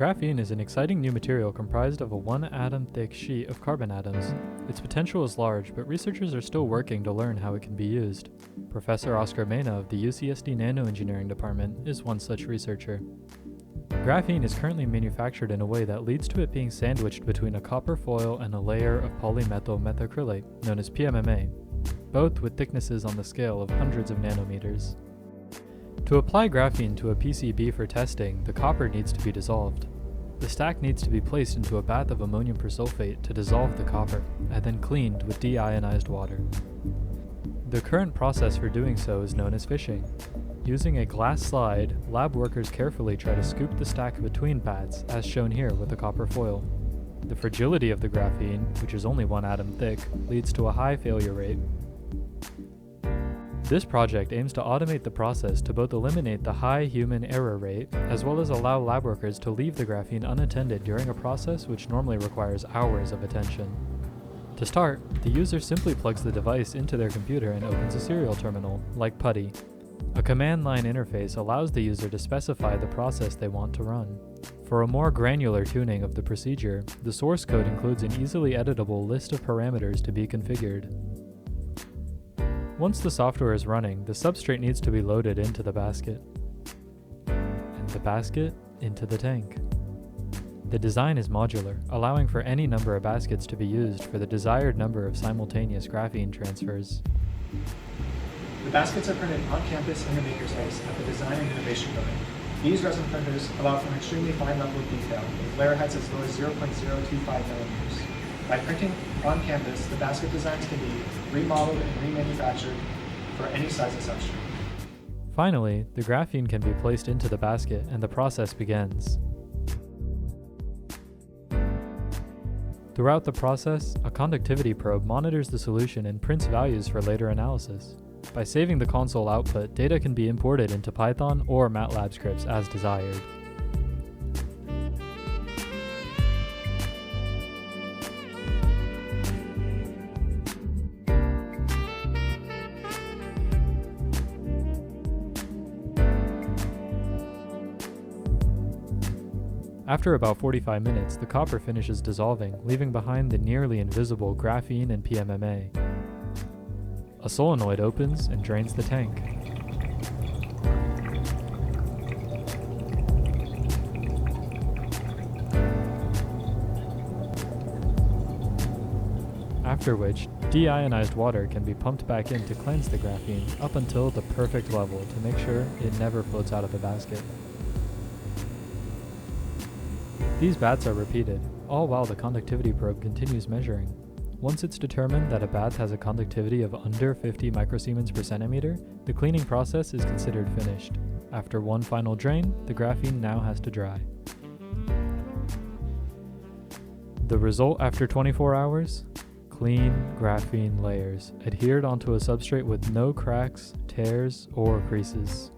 Graphene is an exciting new material comprised of a one-atom-thick sheet of carbon atoms. Its potential is large, but researchers are still working to learn how it can be used. Professor Oscar Mena of the UCSD Nanoengineering Department is one such researcher. Graphene is currently manufactured in a way that leads to it being sandwiched between a copper foil and a layer of polymethyl methacrylate, known as PMMA, both with thicknesses on the scale of hundreds of nanometers. To apply graphene to a PCB for testing, the copper needs to be dissolved. The stack needs to be placed into a bath of ammonium persulfate to dissolve the copper, and then cleaned with deionized water. The current process for doing so is known as fishing. Using a glass slide, lab workers carefully try to scoop the stack between baths, as shown here with the copper foil. The fragility of the graphene, which is only one atom thick, leads to a high failure rate. This project aims to automate the process to both eliminate the high human error rate, as well as allow lab workers to leave the graphene unattended during a process which normally requires hours of attention. To start, the user simply plugs the device into their computer and opens a serial terminal, like PuTTY. A command line interface allows the user to specify the process they want to run. For a more granular tuning of the procedure, the source code includes an easily editable list of parameters to be configured. Once the software is running, the substrate needs to be loaded into the basket, and the basket into the tank. The design is modular, allowing for any number of baskets to be used for the desired number of simultaneous graphene transfers. The baskets are printed on campus in the makerspace at the Design and Innovation Building. These resin printers allow for an extremely fine level of detail, with layer heights as low as 0.025 millimeters. By printing on campus, the basket designs can be remodeled and remanufactured for any size of substrate. Finally, the graphene can be placed into the basket and the process begins. Throughout the process, a conductivity probe monitors the solution and prints values for later analysis. By saving the console output, data can be imported into Python or MATLAB scripts as desired. After about 45 minutes, the copper finishes dissolving, leaving behind the nearly invisible graphene and PMMA. A solenoid opens and drains the tank. After which, deionized water can be pumped back in to cleanse the graphene up until the perfect level to make sure it never floats out of the basket. These baths are repeated, all while the conductivity probe continues measuring. Once it's determined that a bath has a conductivity of under 50 microsiemens per centimeter, the cleaning process is considered finished. After one final drain, the graphene now has to dry. The result after 24 hours? Clean graphene layers, adhered onto a substrate with no cracks, tears, or creases.